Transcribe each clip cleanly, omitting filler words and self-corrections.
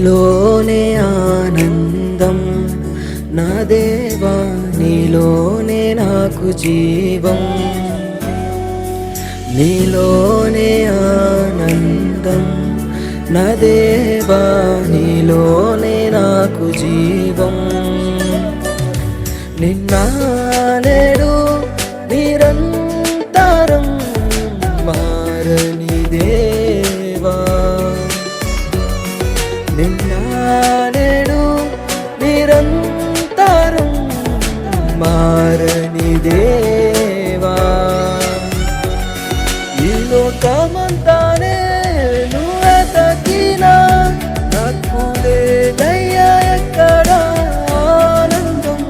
నీలోనే ఆనందం నా దేవా, నీలోనే నాకు జీవం. నీలోనే ఆనందం నా దేవా, నీలోనే నాకు జీవం. నిన్న నేడు నిరంతరం మారని దేవా, నిన్న నేడు నిరంతరం మారని దేవా. ఈ లోకమంతానే నువ్వే తగ్గినా నాకు లేదయ్యా ఎక్కడ ఆనందం.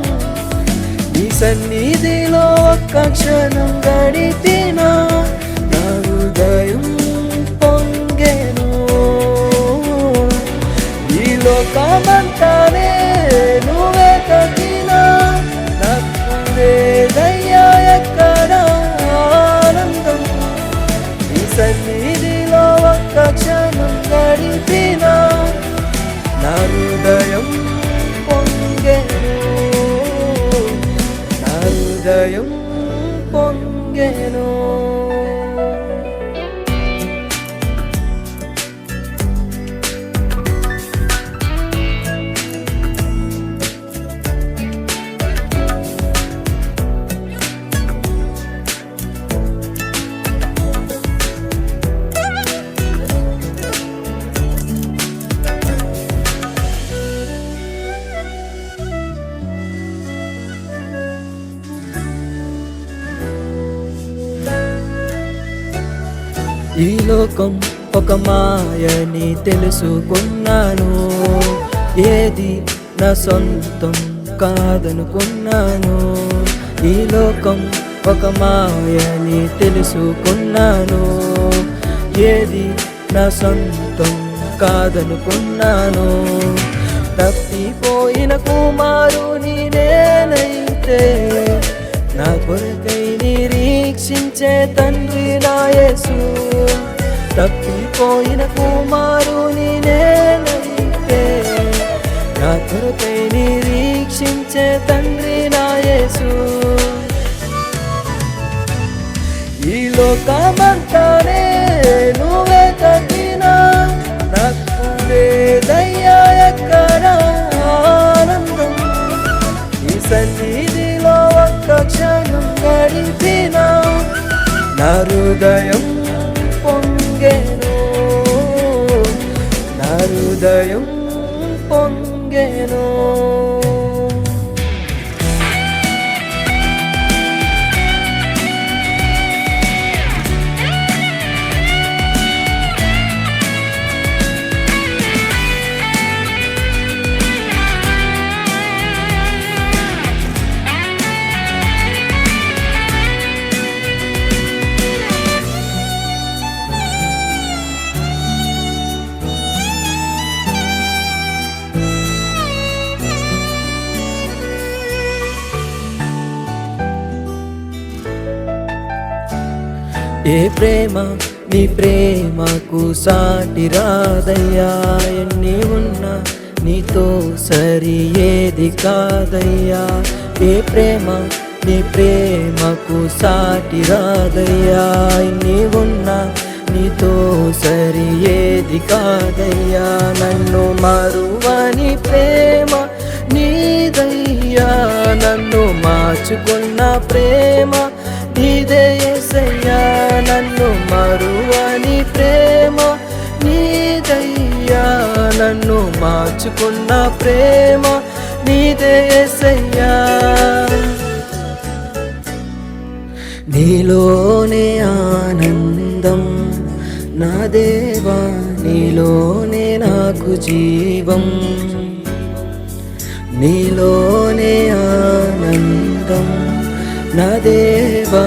ఈ సన్నిధిలో ఒక్క క్షణం గడిపినా నా హృదయం పొంగెను. ఈ లోకమంతానే నువ్వే తగ్గినా నాకు లేదయ్యా ఎక్కడ ఆనందం. ఈ సన్నిధిలో ఒక్క క్షణం గడిపినా నా హృదయం పొంగెను, నా హృదయం పొంగెను. ఈ లోకం ఒక మాయని తెలుసుకున్నాను, ఏది నా సొంతం కాదనుకున్నాను. ఈ లోకం ఒక మాయని తెలుసుకున్నాను, ఏది నా సొంతం కాదనుకున్నాను. తప్పిపోయిన కుమారుని నేనైతే నా కొరకై నిరీక్షించే తండ్రి నా యేసు. తప్పిపోయిన కుమారుని నేనైతే నా కొరకై నిరీక్షించే తండ్రి నా యేసు. ఈ లోకమంతానే నువ్వే తగ్గినా నాకు లేదయ్యా ఎక్కడ ఆనందం. ఈ సన్నిధిలో ఒక్క క్షణం గడిపినా నా హృదయం పొంగెను, నా హృదయం పొంగెను. ఏ ప్రేమ నీ ప్రేమకు సాటి రాదయ్యా, ఎన్ని ఉన్నా నీతో సరి ఏది కాదయ్యా. ఏ ప్రేమ నీ ప్రేమకు సాటి రాదయ్యా, ఎన్ని ఉన్నా నీతో సరి ఏది కాదయ్యా. నన్ను మరువని ప్రేమ నీదయ్యా, నన్ను మార్చుకున్న ప్రేమ నీదే యేసయ్యా. నన్ను మరువని ప్రేమ నీదయ్యా, నన్ను మార్చుకున్న ప్రేమ నీదే యేసయ్యా. నీలోనే ఆనందం నా దేవా, నీలోనే నాకు జీవం. నీలోనే ఆనందం నా దేవా,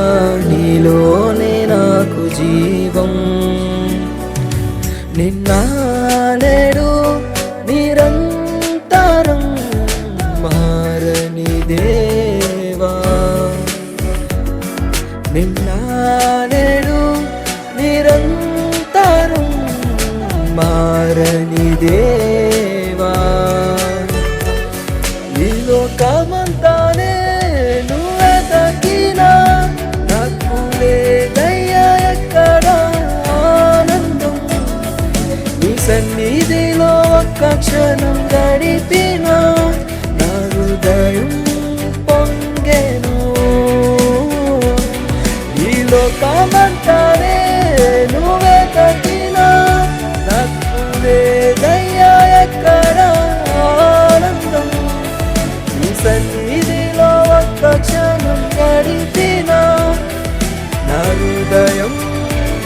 నీలోనే నాకు జీవం. నిన్న నేడు నిరంతరం మారని దేవా, నిన్న నేడు నిరంతరం మారని దేవా. క్షణం గడిపిన నా హృదయం పొంగెను. ఈ లోకమంతానే నువ్వే తగినా నాకు లేదయ్యా ఎక్కడ ఆనందం. నీ సన్నిధిలో ఒక్క క్షణం గడిపిన నా హృదయం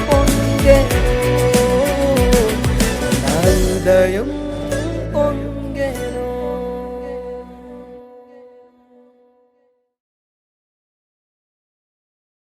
పొంగెను. నా హృదయం